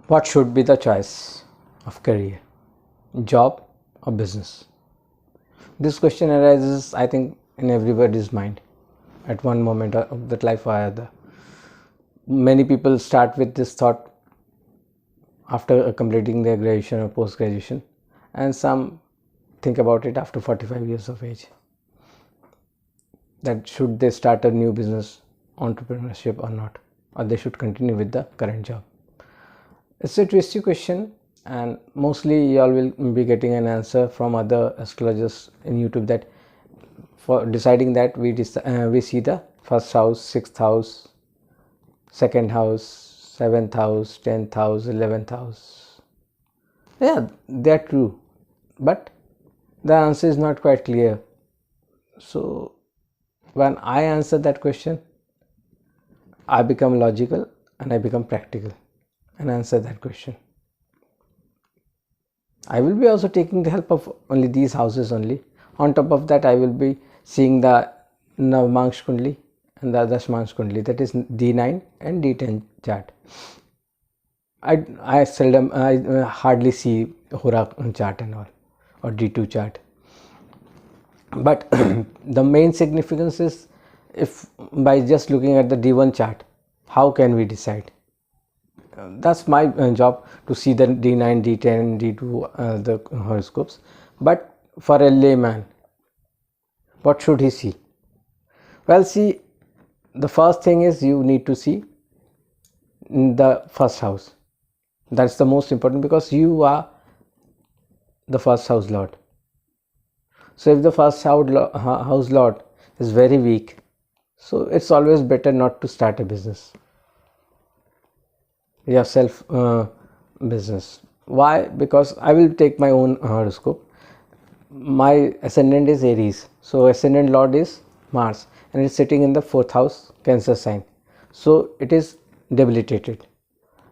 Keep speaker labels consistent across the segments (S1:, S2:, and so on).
S1: What should be the choice of career, job or business? This question arises, I think, in everybody's mind at one moment of that life or other. Many people start with this thought after completing their graduation or post graduation, and some think about it after 45 years of age, that should they start a new business, entrepreneurship or not, or they should continue with the current job. It's a twisty question, and mostly you all will be getting an answer from other astrologers in YouTube that for deciding that we see the first house, sixth house, second house, seventh house, 10th house, 11th house. Yeah, they are true, but the answer is not quite clear. So when I answer that question, I become logical and I become practical and answer that question. I will be also taking the help of only these houses only. On top of that, I will be seeing the Navamangsh Kundli and the Dashmangsh Kundli, that is D9 and D10 chart. I hardly see Hora chart and all, or D2 chart. But the main significance is, if by just looking at the D1 chart, how can we decide? That's my job to see the D9, D10, D2 the horoscopes. But for a layman, what should he see? Well, see, the first thing is you need to see the first house. That's the most important, because you are the first house lord. So if the first house lord is very weak, so it's always better not to start a business, yourself business. Why? Because I will take my own horoscope. My ascendant is Aries, so ascendant lord is Mars, and it's sitting in the 4th house, Cancer sign, so it is debilitated.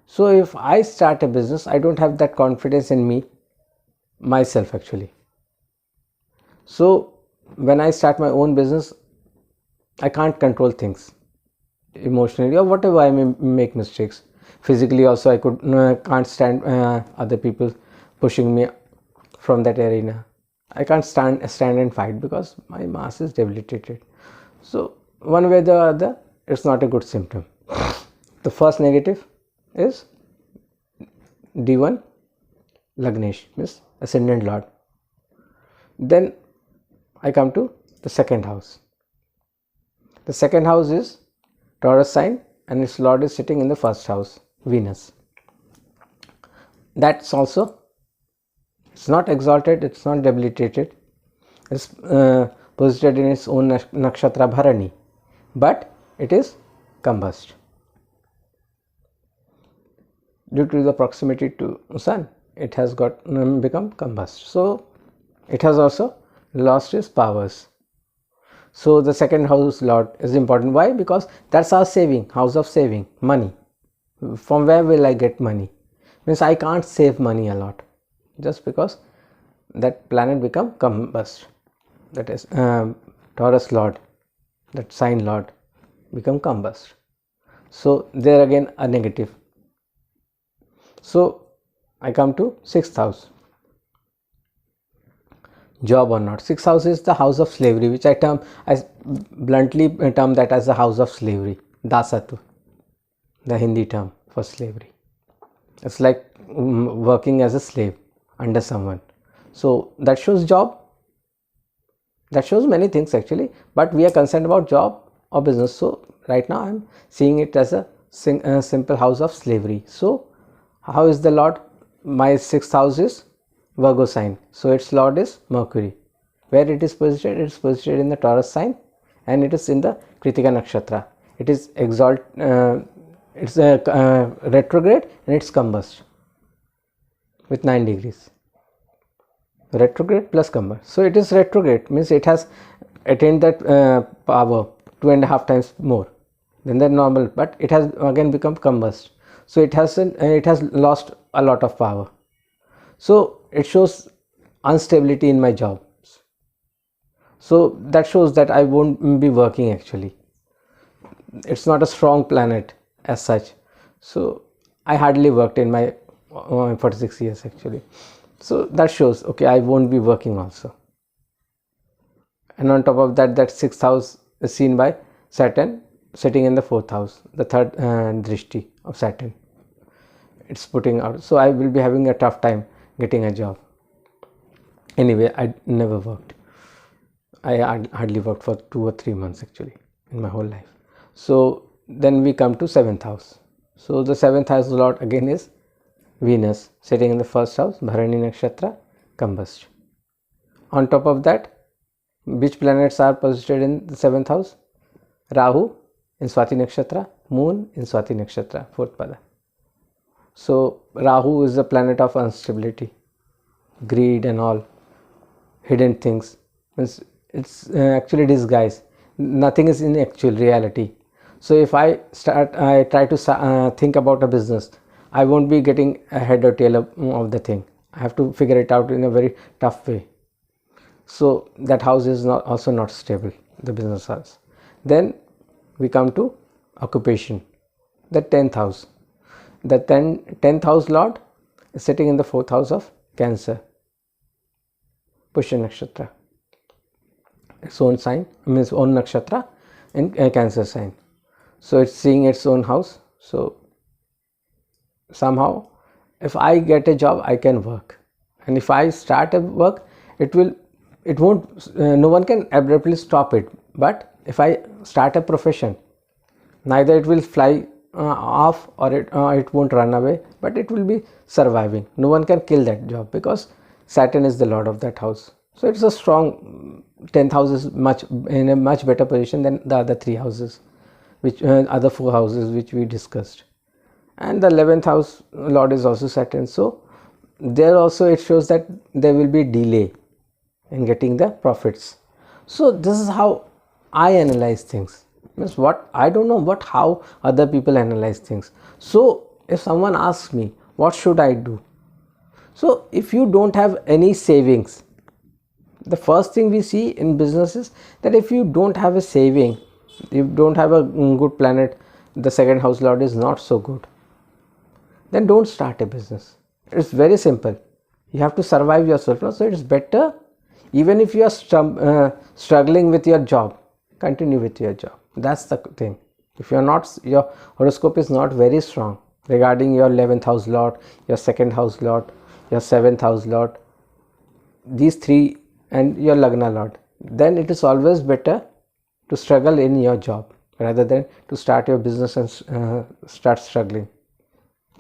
S1: So if I start a business, I don't have that confidence in me myself actually. So when I start my own business, I can't control things emotionally, or whatever, I may make mistakes. Physically also, I can't stand other people pushing me from that arena. I can't stand and fight because my Mars is debilitated. So one way or the other, it's not a good symptom. The first negative is D1 Lagnesh, means ascendant lord. Then I come to the second house. The second house is Taurus sign, and its lord is sitting in the first house, Venus. That's also, it's not exalted, it's not debilitated, it's posited in its own nakshatra Bharani, but it is combust. Due to the proximity to sun, it has got become combust. So it has also lost its powers. So the second house lord is important. Why? Because that's our saving, house of saving, money. From where will I get money? Means I can't save money a lot, just because that planet become combust. That is Taurus lord, that sign lord become combust. So there again a negative. So I come to 6th house. Job or not. 6th house is the house of slavery, which I bluntly term that as the house of slavery, Dasatva, the Hindi term for slavery. It's like working as a slave under someone. So that shows job. That shows many things actually, but we are concerned about job or business. So right now I am seeing it as a simple house of slavery. So how is the lord? My 6th house is Virgo sign, so its lord is Mercury. Where it is posited? It is posited in the Taurus sign, and it is in the Kritika nakshatra. It is it's retrograde, and it's combust with 9 degrees. Retrograde plus combust. So it is retrograde, means it has attained that power 2.5 times more than the normal, but it has again become combust. So it has lost a lot of power. So it shows instability in my job. So that shows that I won't be working actually. It's not a strong planet as such. So I hardly worked in my for 6 years actually. So that shows, okay, I won't be working also. And on top of that, that 6th house is seen by Saturn sitting in the 4th house, the third drishti of Saturn. It's putting out. So I will be having a tough time getting a job. Anyway, I never worked. I hardly worked for 2 or 3 months actually in my whole life. So then we come to 7th house. So the 7th house lord again is Venus sitting in the 1st house, Bharani Nakshatra, combust. On top of that, which planets are posited in the 7th house? Rahu in Swati Nakshatra, Moon in Swati Nakshatra, 4th pada. So Rahu is the planet of instability, greed and all, hidden things. It's actually disguised. Nothing is in actual reality. So if I try to think about a business, I won't be getting a head or tail of the thing. I have to figure it out in a very tough way. So that house is also not stable, the business house. Then we come to occupation, the 10th house. The 10th house lord is sitting in the 4th house of Cancer, Pushya Nakshatra. Its own sign, means own nakshatra in Cancer sign. So it's seeing its own house. So somehow if I get a job, I can work, and if I start a work, it won't no one can abruptly stop it. But if I start a profession, neither it will fly off or it won't run away, but it will be surviving. No one can kill that job because Saturn is the lord of that house. So it's a strong 10th house is in a much better position than the other 3 houses, which other 4 houses which we discussed. And the 11th house lord is also Saturn. So there also it shows that there will be delay in getting the profits. So this is how I analyze things. Means what I don't know how other people analyze things. So if someone asks me what should I do, so if you don't have any savings, the first thing we see in business is that if you don't have a saving, you don't have a good planet, the 2nd house lord is not so good, then don't start a business. It's very simple. You have to survive yourself. So it's better, even if you are struggling with your job, continue with your job. That's the thing. If you're not, your horoscope is not very strong regarding your 11th house lord, your 2nd house lord, your 7th house lord, these 3, and your Lagna lord, then it is always better to struggle in your job rather than to start your business and start struggling.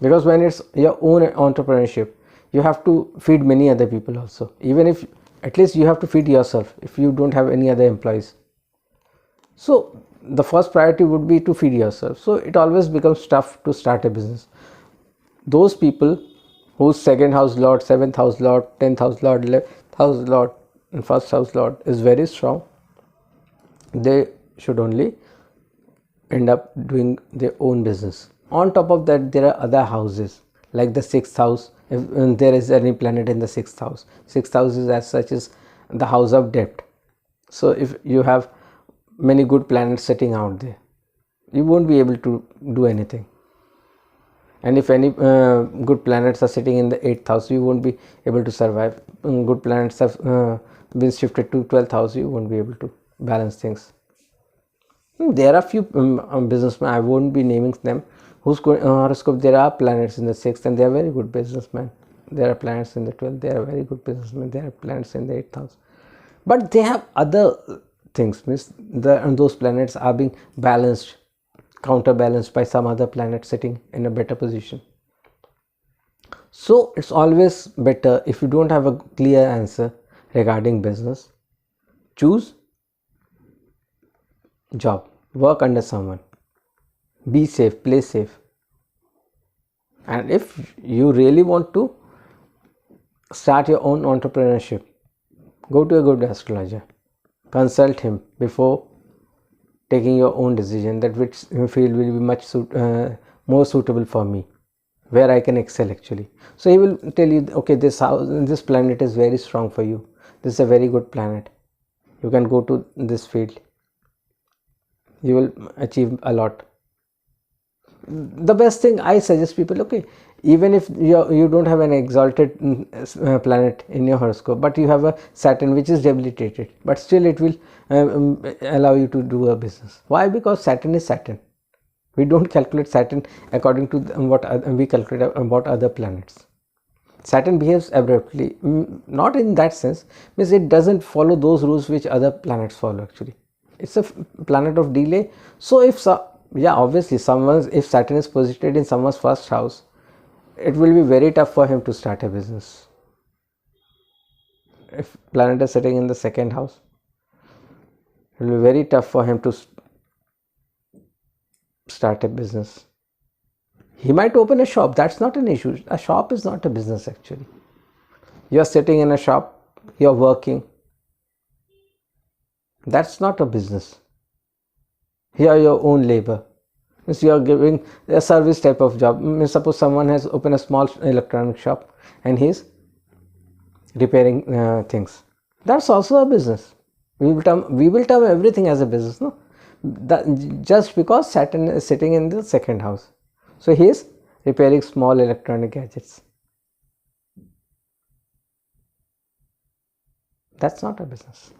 S1: Because when it's your own entrepreneurship, you have to feed many other people also. Even if at least you have to feed yourself if you don't have any other employees. So the first priority would be to feed yourself. So it always becomes tough to start a business. Those people whose 2nd house lord, 7th house lord, 10th house lord, 11th house lord and 1st house lord is very strong, they should only end up doing their own business. On top of that, there are other houses like the 6th house. If there is any planet in the 6th house, 6th house is as such is the house of debt. So if you have many good planets sitting out there, you won't be able to do anything. And if any good planets are sitting in the 8th house, you won't be able to survive. Good planets have been shifted to 12th house, you won't be able to balance things. There are few businessmen, I won't be naming them, whose horoscope there are planets in the 6th and they are very good businessmen. There are planets in the 12th, they are very good businessmen. There are planets in the 8th house, but they have other things. Means those planets are being balanced, counterbalanced by some other planet sitting in a better position. So it's always better, if you don't have a clear answer regarding business, choose job, work under someone, be safe, play safe. And if you really want to start your own entrepreneurship, go to a good astrologer, consult him before taking your own decision, that which you feel will be much more suitable for me, where I can excel actually. So he will tell you, okay, this planet is very strong for you, this is a very good planet, you can go to this field, you will achieve a lot. The best thing I suggest people, okay, even if you don't have an exalted planet in your horoscope, but you have a Saturn which is debilitated, but still it will allow you to do a business. Why? Because Saturn is Saturn. We don't calculate Saturn according to what we calculate about other planets. Saturn behaves abruptly, not in that sense, means it doesn't follow those rules which other planets follow. Actually, it's a planet of delay. So if yeah, obviously if Saturn is positioned in someone's first house, it will be very tough for him to start a business. If planet is sitting in the second house, it will be very tough for him to start a business. He might open a shop, that's not an issue. A shop is not a business actually. You're sitting in a shop, you're working. That's not a business. Here your own labor. Means you are giving a service type of job. Means suppose someone has opened a small electronic shop and he's repairing things. That's also a business. We will term everything as a business, no? Just because Saturn is sitting in the second house. So he is repairing small electronic gadgets. That's not a business.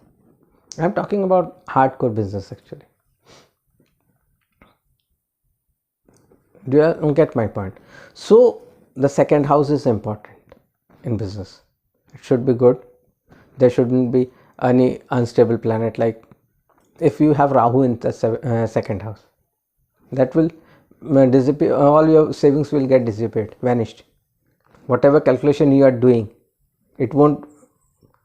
S1: I am talking about hardcore business actually. Do you get my point? So the second house is important in business. It should be good. There shouldn't be any unstable planet, like if you have Rahu in the second house, that will disappear. All your savings will get dissipated, vanished. Whatever calculation you are doing, it won't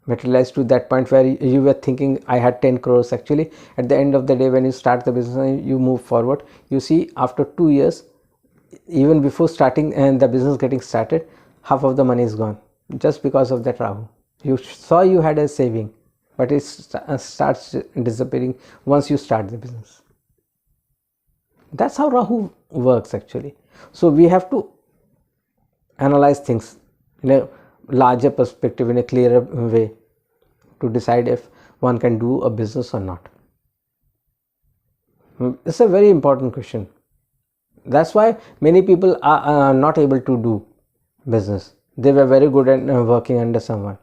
S1: materialize to that point where you were thinking I had 10 crores. Actually, at the end of the day, when you start the business and you move forward, you see after 2 years, even before starting and the business getting started, half of the money is gone just because of that Rahu. You saw you had a saving, but it starts disappearing once you start the business. That's how Rahu works actually. So we have to analyze things in a larger perspective, in a clearer way, to decide if one can do a business or not. It's a very important question. That's why many people are not able to do business. They were very good at working under someone.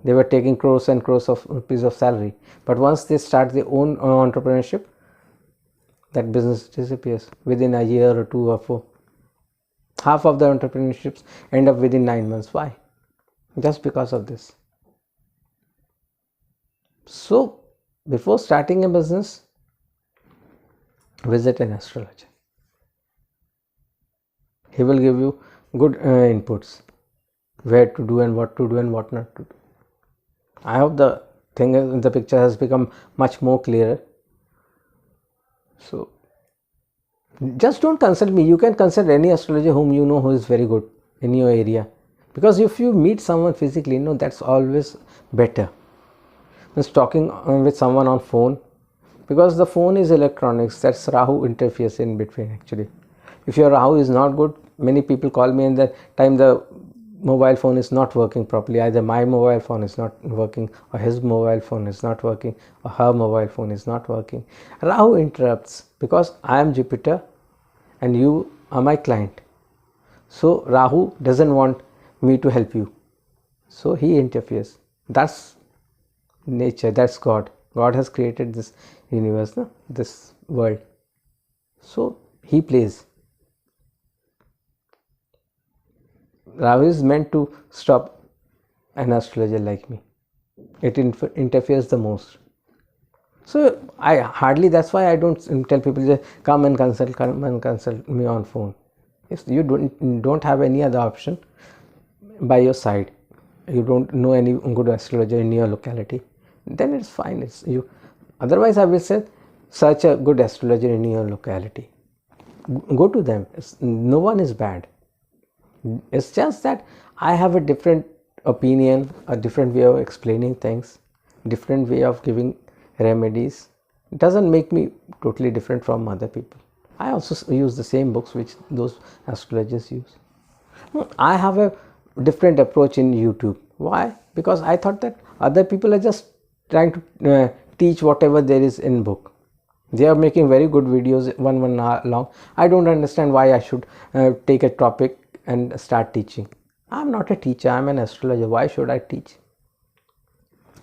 S1: They were taking crores and crores of rupees of salary, but once they start their own entrepreneurship, that business disappears within a year or 2 or 4. Half of the entrepreneurships end up within 9 months. Why? Just because of this. So before starting a business, visit an astrologer. He will give you good inputs, where to do and what to do and what not to do. I hope the thing in the picture has become much more clearer. So just don't consult me. You can consult any astrologer whom you know who is very good in your area, because if you meet someone physically, that's always better than talking with someone on phone, because the phone is electronics. That's Rahu interferes in between actually. If your Rahu is not good, many people call me and the time the mobile phone is not working properly. Either my mobile phone is not working, or his mobile phone is not working, or her mobile phone is not working. Rahu interrupts because I am Jupiter and you are my client. So Rahu doesn't want me to help you. So he interferes. That's nature, that's God. God has created this universe, this world. So he plays. Rahu is meant to stop an astrologer like me. It interferes the most. So that's why I don't tell people just come and consult me on phone. If you don't have any other option by your side, you don't know any good astrologer in your locality, then it's fine. It's you. Otherwise, I will say search a good astrologer in your locality. Go to them. No one is bad. It's just that I have a different opinion, a different way of explaining things, different way of giving remedies. It doesn't make me totally different from other people. I also use the same books which those astrologers use. I have a different approach in YouTube. Why? Because I thought that other people are just trying to teach whatever there is in book. They are making very good videos, one hour long. I don't understand why I should take a topic and start teaching. I'm not a teacher, I'm an astrologer. Why should I teach?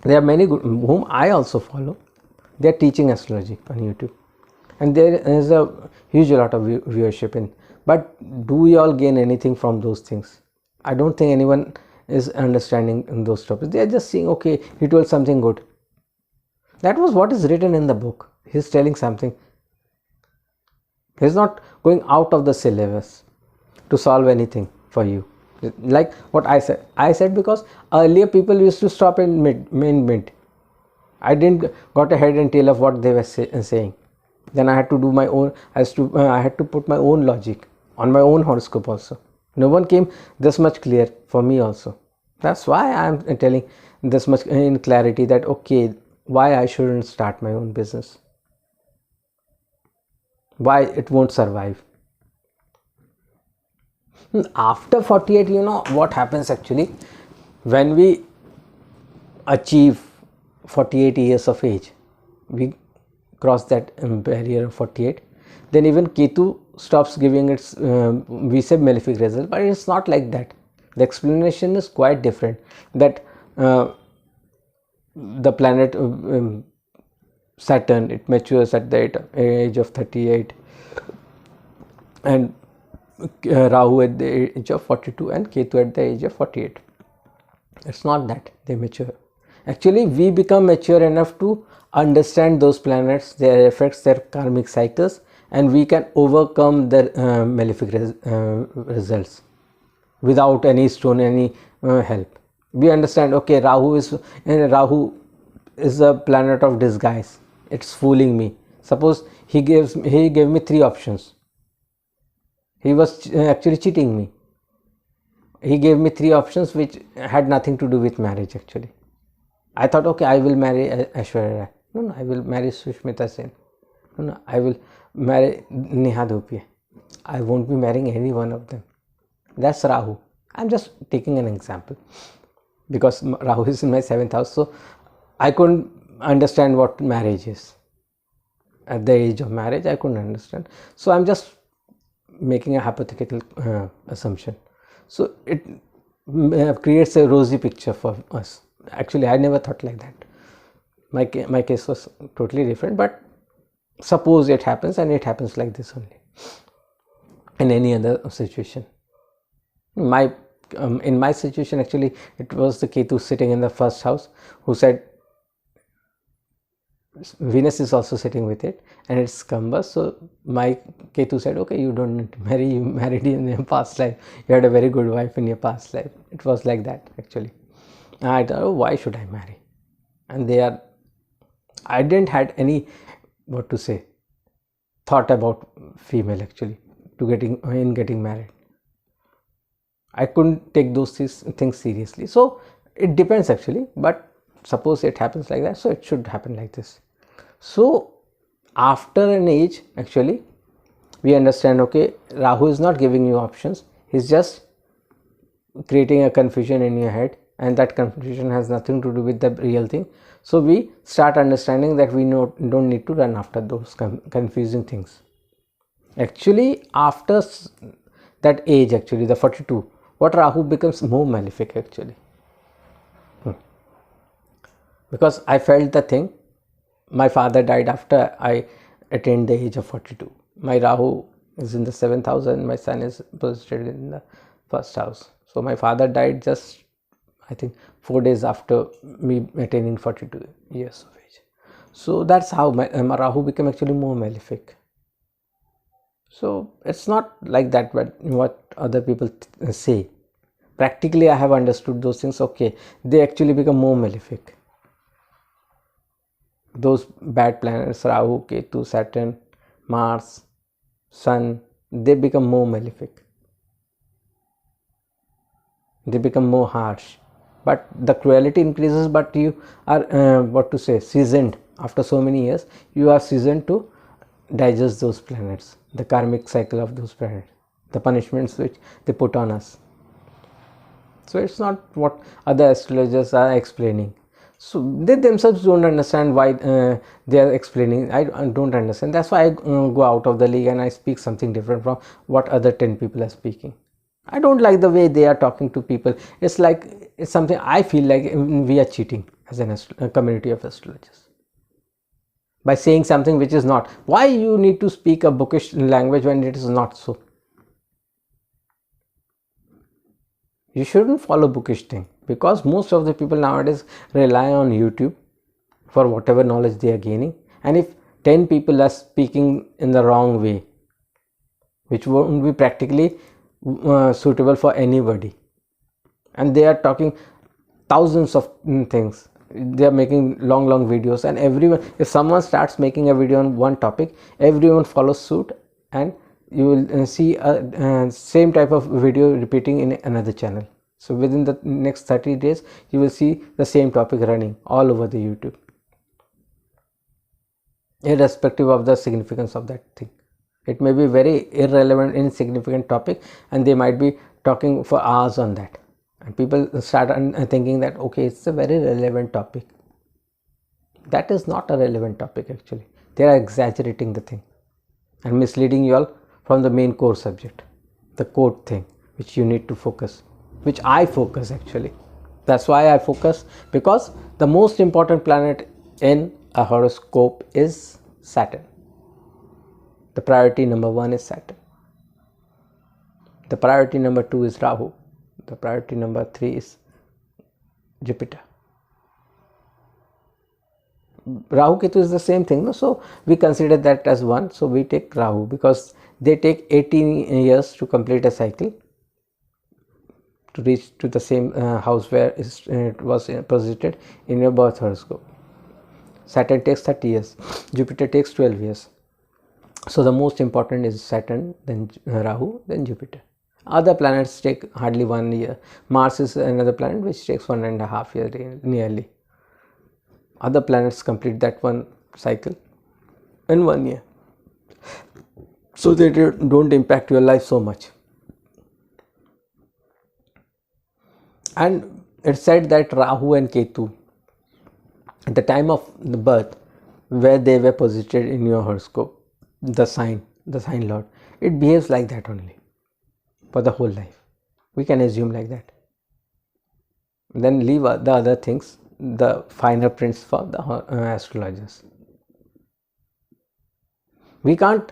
S1: There are many good, whom I also follow. They are teaching astrology on YouTube, and there is a huge lot of viewership in. But do we all gain anything from those things? I don't think anyone is understanding in those topics. They are just saying, okay, he told something good. That was what is written in the book. He's telling something. He's not going out of the syllabus to solve anything for you. Like what I said because earlier people used to stop in mid. I didn't got a head and tail of what they were saying. Then I had to do my own. I had to put my own logic on my own horoscope also. No one came this much clear for me also. That's why I am telling this much in clarity that okay, why I shouldn't start my own business. Why it won't survive. After 48, you know what happens actually when we achieve 48 years of age, we cross that barrier of 48, then even Ketu stops giving its we say malefic result, but it's not like that. The explanation is quite different, that the planet Saturn, it matures at the age of 38, and Rahu at the age of 42 and Ketu at the age of 48. It's not that they mature. Actually, we become mature enough to understand those planets, their effects, their karmic cycles, and we can overcome their malefic results without any stone, any help. We understand, okay, Rahu is a planet of disguise. It's fooling me. Suppose he gave me 3 options. He was actually cheating me. He gave me 3 options which had nothing to do with marriage actually. I thought, okay, I will marry Aishwarya Rai. No, I will marry Sushmita Sen. No, I will marry Neha Dhupia. I won't be marrying any one of them. That's Rahu. I'm just taking an example because Rahu is in my 7th house. So I couldn't understand what marriage is. At the age of marriage, I couldn't understand. So I'm just making a hypothetical assumption. So it creates a rosy picture for us. Actually, I never thought like that. My case was totally different, but suppose it happens, and it happens like this only. In any other situation, in my situation actually, it was the Ketu sitting in the 1st house who said Venus is also sitting with it, and it's Kambas. So my Ketu said, okay, you don't need to marry, you married in your past life, you had a very good wife in your past life. It was like that actually. I thought, oh, why should I marry? And I didn't had any, what to say, thought about female actually to getting married. I couldn't take those things seriously. So it depends actually, but suppose it happens like that, so it should happen like this. So after an age actually we understand, okay, Rahu is not giving you options, he's just creating a confusion in your head, and that confusion has nothing to do with the real thing. So we start understanding that we don't need to run after those confusing things. Actually after that age, actually the 42, what Rahu becomes more malefic actually. Because I felt the thing. My father died after I attained the age of 42. My Rahu is in the 7th house and my sun is posited in the 1st house. So my father died just, I think, 4 days after me attaining 42 years of age. So that's how my Rahu became actually more malefic. So it's not like that, but what other people say. Practically I have understood those things. Okay, they actually become more malefic. Those bad planets, Rahu, Ketu, Saturn, Mars, Sun, they become more malefic. They become more harsh. But the cruelty increases, but you are, seasoned. After so many years, you are seasoned to digest those planets, the karmic cycle of those planets, the punishments which they put on us. So it's not what other astrologers are explaining. So they themselves don't understand why they are explaining. I don't understand. That's why I go out of the league and I speak something different from what other 10 people are speaking. I don't like the way they are talking to people. It's like, it's something I feel like we are cheating as a community of astrologers by saying something which is not. Why you need to speak a bookish language when it is not so? You shouldn't follow bookish thing, because most of the people nowadays rely on YouTube for whatever knowledge they are gaining. And if 10 people are speaking in the wrong way, which won't be practically suitable for anybody, and they are talking thousands of things, they are making long videos, and everyone, if someone starts making a video on one topic, everyone follows suit, and you will see a same type of video repeating in another channel. So within the next 30 days you will see the same topic running all over the YouTube, irrespective of the significance of that thing. It may be very irrelevant, insignificant topic, and they might be talking for hours on that, and people start thinking that okay, it's a very relevant topic. That is not a relevant topic. Actually, they are exaggerating the thing and misleading you all from the main core subject, the core thing which you need to focus, which I focus actually. That's why I focus, because the most important planet in a horoscope is Saturn. The priority number 1 is Saturn. The priority number 2 is Rahu. The priority number 3 is Jupiter. Rahu Ketu is the same thing, no? So we consider that as one. So we take Rahu, because they take 18 years to complete a cycle to reach to the same house where it was posited in your birth horoscope. Saturn takes 30 years, Jupiter takes 12 years. So the most important is Saturn, then Rahu, then Jupiter. Other planets take hardly 1 year. Mars is another planet which takes 1.5 years nearly. Other planets complete that one cycle in 1 year, so they don't impact your life so much. And it's said that Rahu and Ketu, at the time of the birth, where they were posited in your horoscope, the sign lord, it behaves like that only for the whole life. We can assume like that. Then leave the other things, the finer prints, for the astrologers. We can't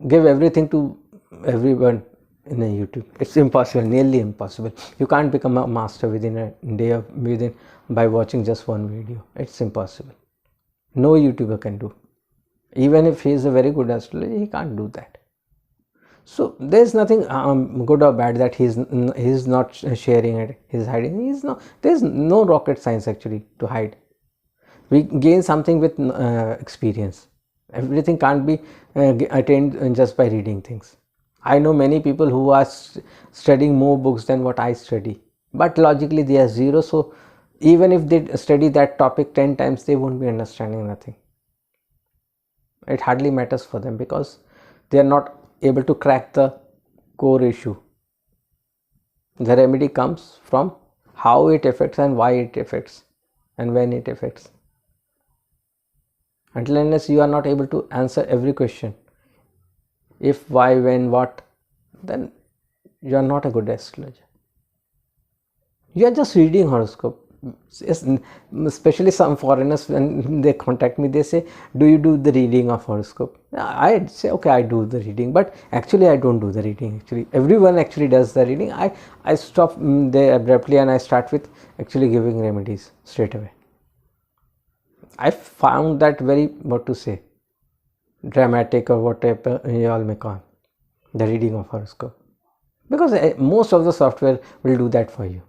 S1: give everything to everyone in a YouTube. It's impossible, nearly impossible. You can't become a master within a day by watching just one video. It's impossible. No YouTuber can do. Even if he is a very good astrologer, he can't do that. So there's nothing good or bad that he's not sharing it, he's hiding. There's no rocket science actually to hide. We gain something with experience. Everything can't be attained just by reading things. I know many people who are studying more books than what I study, but logically they are zero. So even if they study that topic 10 times, they won't be understanding nothing. It hardly matters for them, because they are not able to crack the core issue. The remedy comes from how it affects and why it affects and when it affects. Until unless you are not able to answer every question, if, why, when, what, then you are not a good astrologer. You are just reading horoscope. Especially some foreigners, when they contact me, they say, do you do the reading of horoscope? I say, okay, I do the reading, but actually I don't do the reading. Actually everyone actually does the reading. I stop there abruptly and I start with actually giving remedies straight away. I found that very, what to say, dramatic or whatever you all may call the reading of horoscope, because most of the software will do that for you.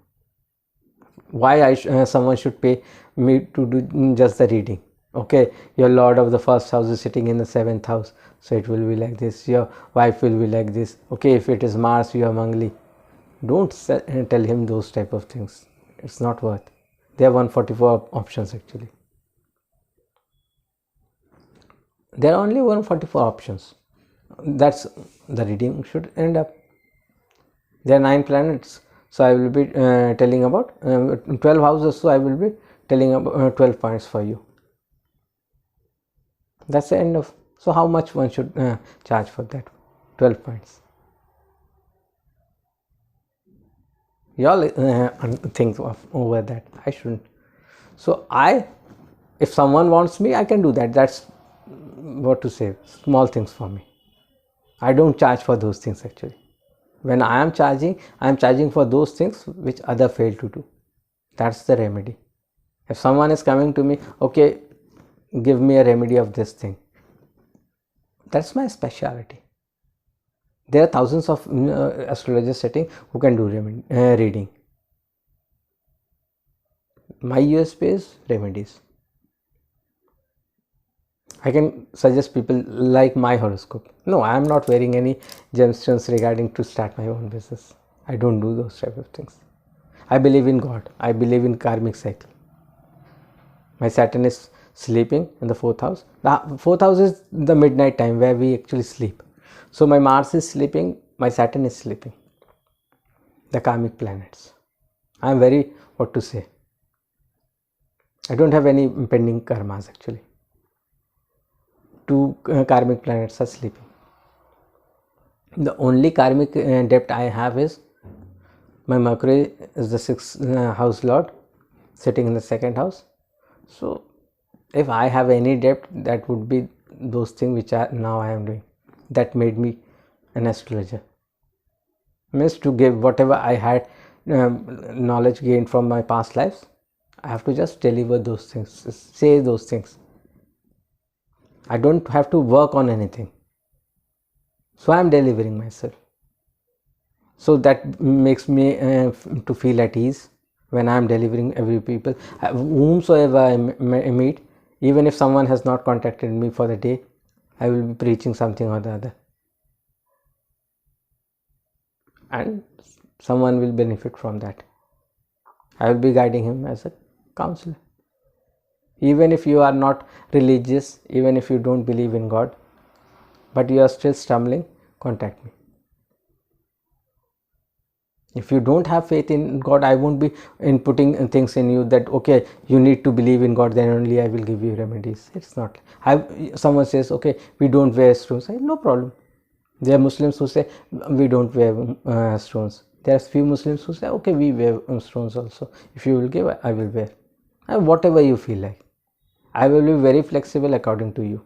S1: Why someone should pay me to do just the reading? Okay, your lord of the first house is sitting in the 7th house, so it will be like this. Your wife will be like this. Okay, if it is Mars, you are Mangli. Don't tell him those type of things. It's not worth. There are 144 options actually. There are only 144 options. That's the reading should end up. There are 9 planets. So I will be telling about 12 houses. So I will be telling about 12 points for you. That's the end of. So how much one should charge for that? 12 points. Y'all think of over that. I shouldn't. So if someone wants me, I can do that. That's what to say. Small things for me. I don't charge for those things actually. When I am charging for those things which other fail to do. That's the remedy. If someone is coming to me, okay, give me a remedy of this thing. That's my specialty. There are thousands of astrologers sitting who can do reading. My USP is remedies. I can suggest people like my horoscope. No, I am not wearing any gemstones regarding to start my own business. I don't do those type of things. I believe in God. I believe in karmic cycle. My Saturn is sleeping in the 4th house. The 4th house is the midnight time where we actually sleep. So my Mars is sleeping, my Saturn is sleeping. The karmic planets. I am very, what to say, I don't have any pending karmas actually. 2 karmic planets are sleeping. The only karmic debt I have is my Mercury is the 6th house lord sitting in the 2nd house. So if I have any debt, that would be those things which now I am doing. That made me an astrologer. Means to give whatever I had knowledge gained from my past lives, I have to just deliver those things, say those things. I don't have to work on anything. So I am delivering myself. So that makes me to feel at ease when I am delivering every people, whomsoever I meet. Even if someone has not contacted me for the day, I will be preaching something or the other. And someone will benefit from that. I will be guiding him as a counselor. Even if you are not religious, even if you don't believe in God, but you are still stumbling, contact me. If you don't have faith in God, I won't be inputting things in you that, okay, you need to believe in God, then only I will give you remedies. It's not. Someone says, okay, we don't wear stones. I say, no problem. There are Muslims who say, we don't wear stones. There are few Muslims who say, okay, we wear stones also. If you will give, I will wear. And whatever you feel like. I will be very flexible according to you.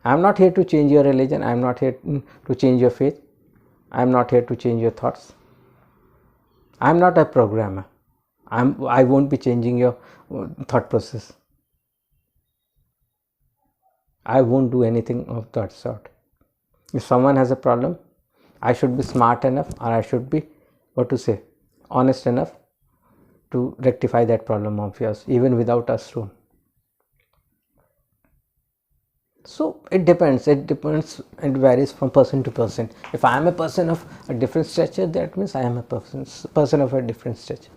S1: I am not here to change your religion. I am not here to change your faith. I am not here to change your thoughts. I am not a programmer. I won't be changing your thought process. I won't do anything of that sort. If someone has a problem, I should be smart enough, or I should be, what to say, honest enough to rectify that problem of yours, even without a stone. So it depends, it varies from person to person. If I am a person of a different stature, that means I am a person of a different stature.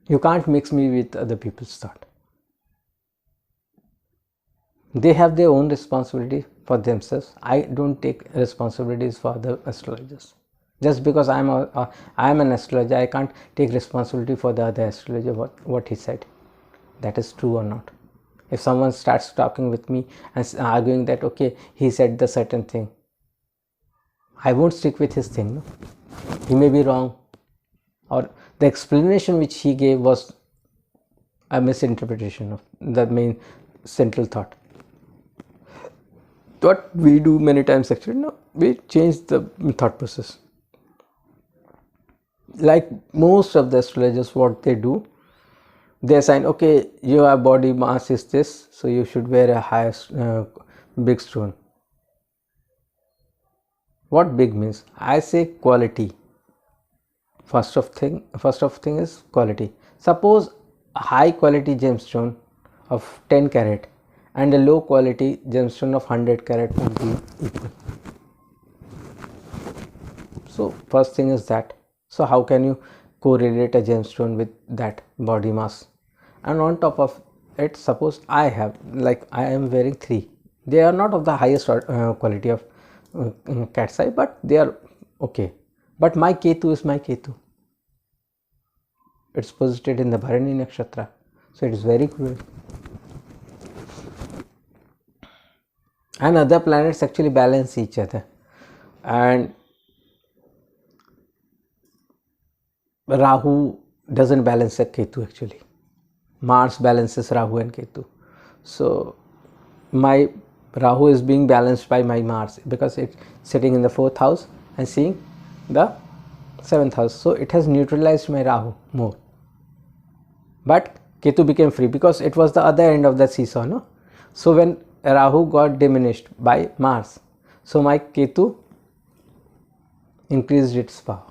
S1: You can't mix me with other people's thought. They have their own responsibility for themselves. I don't take responsibilities for the astrologers. Just because I am an astrologer, I can't take responsibility for the other astrologer what he said. That is true or not. If someone starts talking with me and arguing that, okay, he said the certain thing, I won't stick with his thing. No? He may be wrong, or the explanation which he gave was a misinterpretation of the main central thought. What we do many times actually, no, we change the thought process. Like most of the astrologers, what they do, they assign, okay, your body mass is this, so you should wear a higher big stone. What big means? I say quality. First of thing is quality. Suppose a high quality gemstone of 10 carat and a low quality gemstone of 100 carat would be equal. So first thing is that. So how can you correlate a gemstone with that body mass? And on top of it, suppose I am wearing 3. They are not of the highest quality of cat's eye, but they are okay. But my Ketu is my Ketu. it's posited in the Bharani Nakshatra, so it is very cruel. And other planets actually balance each other, and Rahu doesn't balance a Ketu actually. Mars balances Rahu and Ketu. So my Rahu is being balanced by my Mars because it's sitting in the 4th house and seeing the 7th house. So it has neutralized my Rahu more. But Ketu became free because it was the other end of the seesaw, no? So when Rahu got diminished by Mars, so my Ketu increased its power.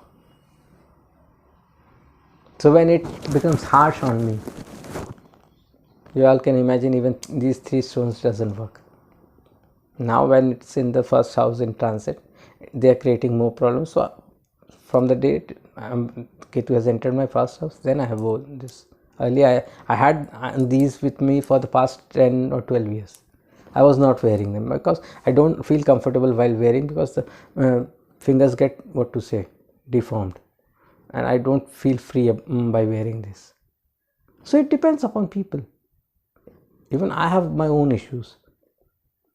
S1: So when it becomes harsh on me, you all can imagine even these 3 stones doesn't work. Now when it's in the 1st house in transit, they are creating more problems. So from the date Ketu has entered my 1st house, then I have worn this. Earlier I had these with me for the past 10 or 12 years. I was not wearing them because I don't feel comfortable while wearing, because the fingers get, what to say, deformed, and I don't feel free by wearing this. So it depends upon people. Even I have my own issues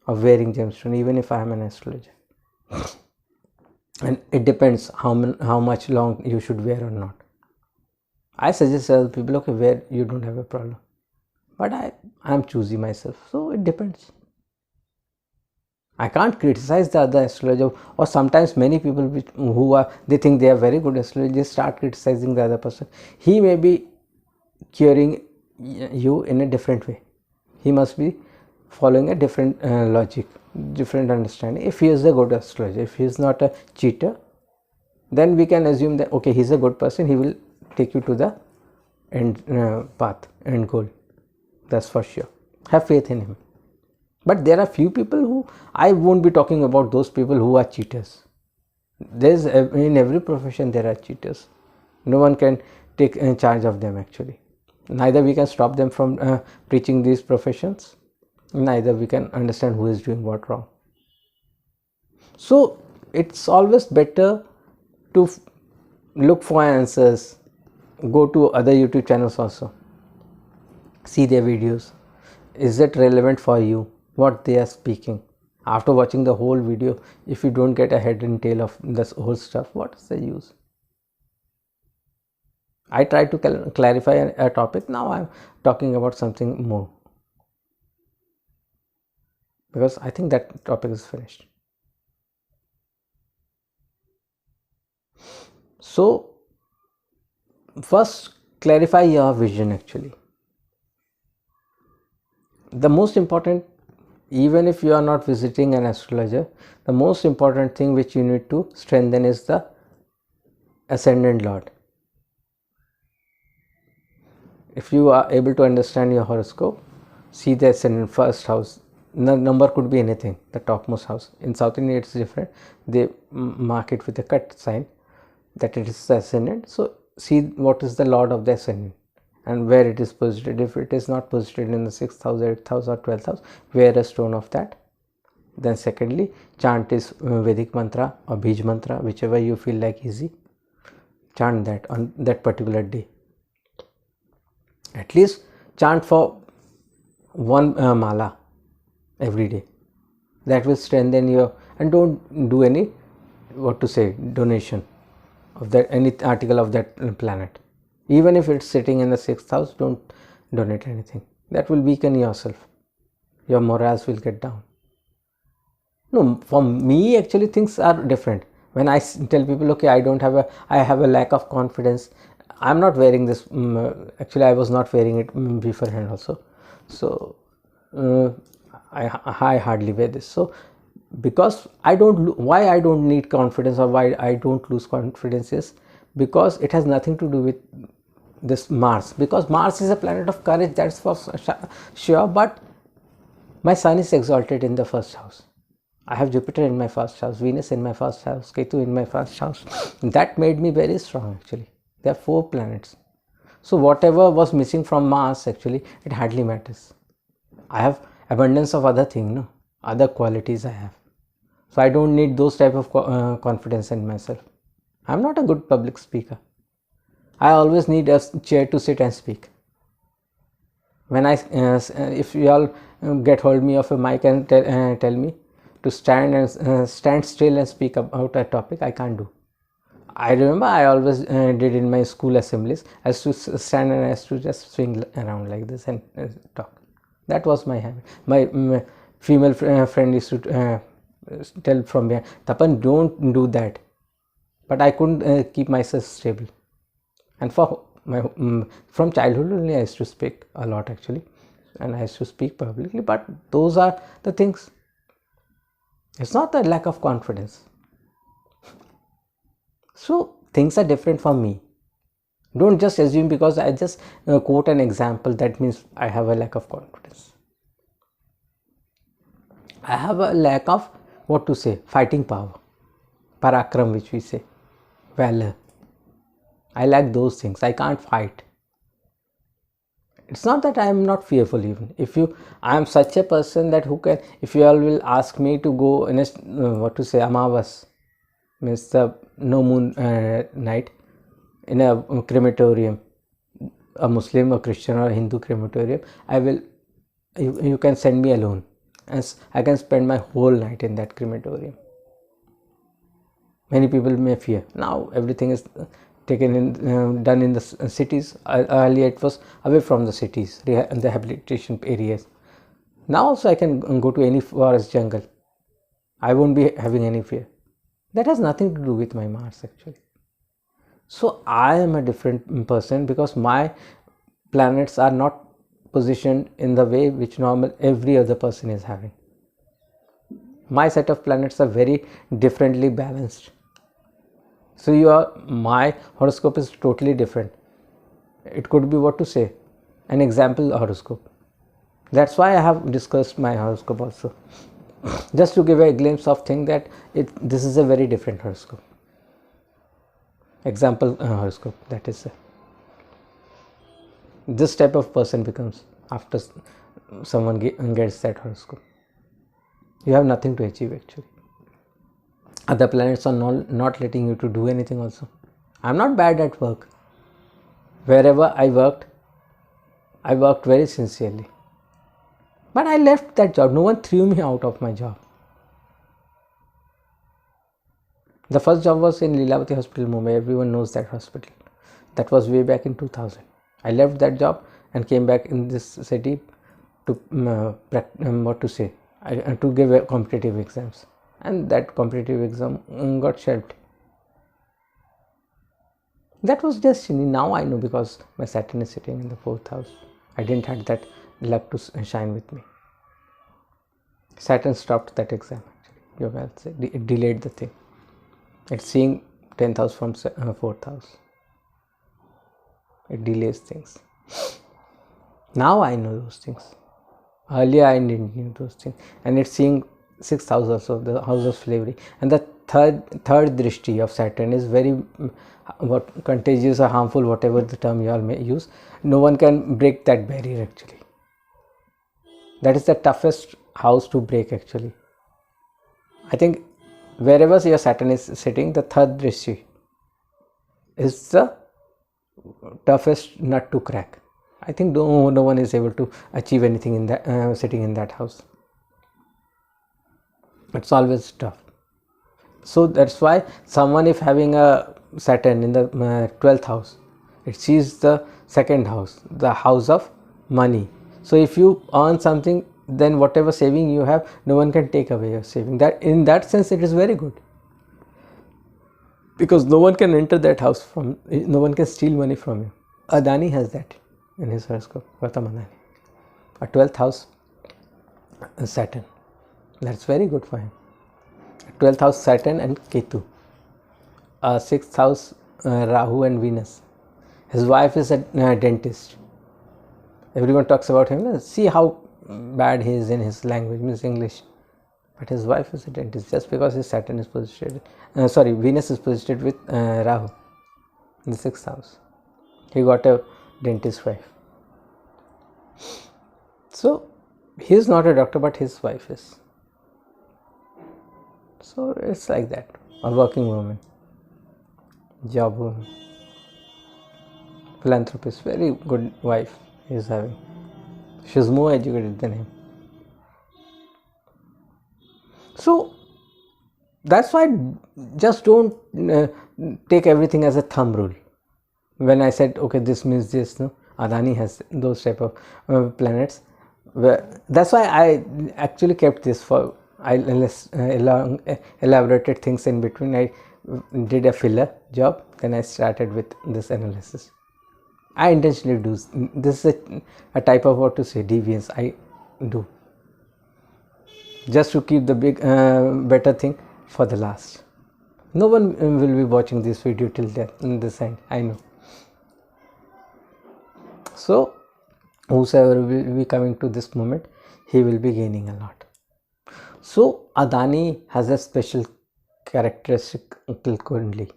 S1: of wearing gemstone, even if I am an astrologer. And it depends how much long you should wear or not. I suggest other people, okay, wear, you don't have a problem. But I am choosy myself, so it depends. I can't criticize the other astrologer, or sometimes many people they think they are very good astrologers, start criticizing the other person. He may be curing you in a different way. He must be following a different logic, different understanding. If he is a good astrologer, if he is not a cheater, then we can assume that okay, he is a good person, he will take you to the end path, end goal. That's for sure. Have faith in him. But there are few people who, I won't be talking about those people who are cheaters. There's, in every profession there are cheaters. No one can take charge of them actually. Neither we can stop them from preaching these professions, neither we can understand who is doing what wrong. So it's always better to look for answers. Go to other YouTube channels also, see their videos. Is it relevant for you, what they are speaking? After watching the whole video, if you don't get a head and tail of this whole stuff, what is the use? I tried to clarify a topic, now I'm talking about something more, because I think that topic is finished. So first clarify your vision actually. The most important, even if you are not visiting an astrologer, the most important thing which you need to strengthen is the ascendant lord. If you are able to understand your horoscope, see the ascendant, 1st house. The number could be anything, the topmost house. In South India it's different, they mark it with a cut sign that it is the ascendant. So see what is the lord of the ascendant and where it is posited. If it is not posited in the 6th house, 8th house or 12th house, wear a stone of that. Then secondly, chant is Vedic mantra or Bij mantra, whichever you feel like easy. Chant that on that particular day. At least chant for one mala every day. That will strengthen your, and don't do any, what to say, donation of that, any article of that planet. Even if it's sitting in the 6th house, don't donate anything. That will weaken yourself. Your morals will get down. No, for me actually things are different. When I tell people, okay, I have a lack of confidence, I'm not wearing this. Actually, I was not wearing it beforehand also. So I hardly wear this. So because why I don't need confidence, or why I don't lose confidence, is because it has nothing to do with this Mars, because Mars is a planet of courage, that's for sure. But my sun is exalted in the 1st house. I have Jupiter in my 1st house, Venus in my 1st house, Ketu in my 1st house. That made me very strong actually. There are 4 planets. So whatever was missing from Mars, actually it hardly matters. I have abundance of other things, no, other qualities I have. So I don't need those type of confidence in myself. I'm not a good public speaker. I always need a chair to sit and speak. When if you all get hold me of a mic and tell me to stand and stand still and speak about a topic, I can't do. I remember I always did in my school assemblies. I used to stand and I used to just swing around like this and talk. That was my habit. My female friend used to tell from behind, Tapan, don't do that. But I couldn't keep myself stable. And for my from childhood only, I used to speak a lot actually, and I used to speak publicly. But those are the things. It's not the lack of confidence. So things are different for me. Don't just assume because I just quote an example that means I have a lack of confidence. I have a lack of, what to say, fighting power, parakram, which we say, valor. I lack those things. I can't fight. It's not that I am not fearful. Even if I am such a person that who can, if you all will ask me to go in a what to say, Amavas, means the no moon night, in a crematorium, a Muslim, a Christian or a Hindu crematorium, I will, you can send me alone, as I can spend my whole night in that crematorium. Many people may fear. Now everything is taken in, done in the cities. Earlier it was away from the cities, the rehabilitation areas. Now also I can go to any forest jungle. I won't be having any fear. That has nothing to do with my Mars actually. So I am a different person because my planets are not positioned in the way which normal every other person is having. My set of planets are very differently balanced. So my horoscope is totally different. It could be, what to say, an example horoscope. That's why I have discussed my horoscope also. Just to give a glimpse of thing that this is a very different horoscope. Example horoscope, that is this type of person becomes after someone gets that horoscope. You have nothing to achieve actually. Other planets are not letting you to do anything also. I'm not bad at work. Wherever I worked very sincerely. But I left that job. No one threw me out of my job. The first job was in Lilavati Hospital, Mumbai. Everyone knows that hospital. That was way back in 2000. I left that job and came back in this city to what to say, to give competitive exams. And that competitive exam got shelved. That was destiny. Now I know because my Saturn is sitting in the 4th house. I didn't have that luck to shine with me. Saturn stopped that exam actually. You can say it delayed the thing. It's seeing 10th house from 4th house. It delays things. Now I know those things. Earlier I didn't know those things. And it's seeing 6th house also, the house of slavery. And the third drishti of Saturn is very contagious or harmful, whatever the term you all may use. No one can break that barrier actually. That is the toughest house to break actually. I think wherever your Saturn is sitting, the third drishti is the toughest nut to crack. I think no one is able to achieve anything in that sitting in that house. It's always tough. So that's why someone, if having a Saturn in the 12th house, it sees the 2nd house, the house of money. So if you earn something, then whatever saving you have, no one can take away your saving. That in that sense, it is very good, because no one can enter that house no one can steal money from you. Adani has that in his horoscope, Gautam Adani, a 12th house Saturn. That's very good for him. 12th house Saturn and Ketu. 6th house Rahu and Venus. His wife is a dentist. Everyone talks about him. See how bad he is in his language, means English. But his wife is a dentist just because his Saturn is positioned. Venus is positioned with Rahu in the 6th house. He got a dentist wife. So he is not a doctor, but his wife is. So it's like that. A working woman, job woman. philanthropist, very good wife he is having. She's more educated than him. So that's why just don't take everything as a thumb rule. When I said okay, this means this, no, Adani has those type of planets. That's why I actually kept this for elaborated things in between. I did a filler job, then I started with this analysis. I intentionally do this is a type of, what to say, deviance I do, just to keep the big better thing for the last. No one will be watching this video till this end, I know. So whosoever will be coming to this moment, he will be gaining a lot. So Adani has a special characteristic Kundli,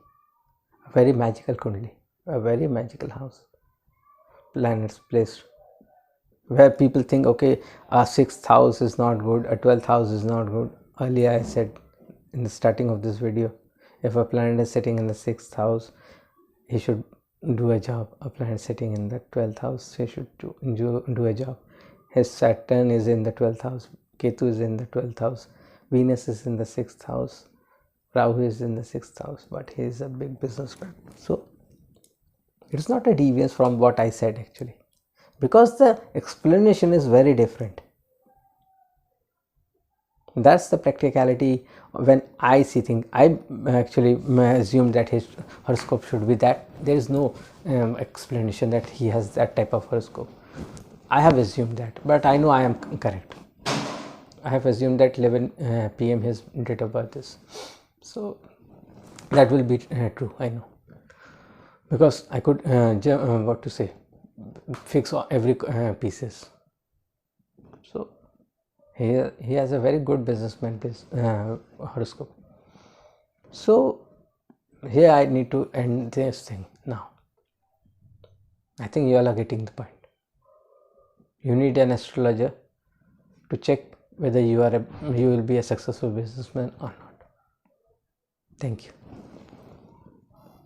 S1: a very magical Kundli, a very magical house, planets placed where people think okay, a 6th house is not good, a 12th house is not good. Earlier I said in the starting of this video, if a planet is sitting in the 6th house, he should do a job. A planet sitting in the 12th house, he should do a job. His Saturn is in the 12th house, Ketu is in the 12th house, Venus is in the 6th house, Rahu is in the 6th house, but he is a big businessman. So it's not a deviance from what I said actually, because the explanation is very different. That's the practicality. When I see things, I actually assume that his horoscope should be that. There is no explanation that he has that type of horoscope. I have assumed that, but I know I am correct. I have assumed that 11 p.m. his date of birth is, so that will be true, I know, because I could what to say, fix every pieces. So he has a very good businessman horoscope. So here I need to end this thing now. I think you all are getting the point. You need an astrologer to check whether you will be a successful businessman or not. Thank you.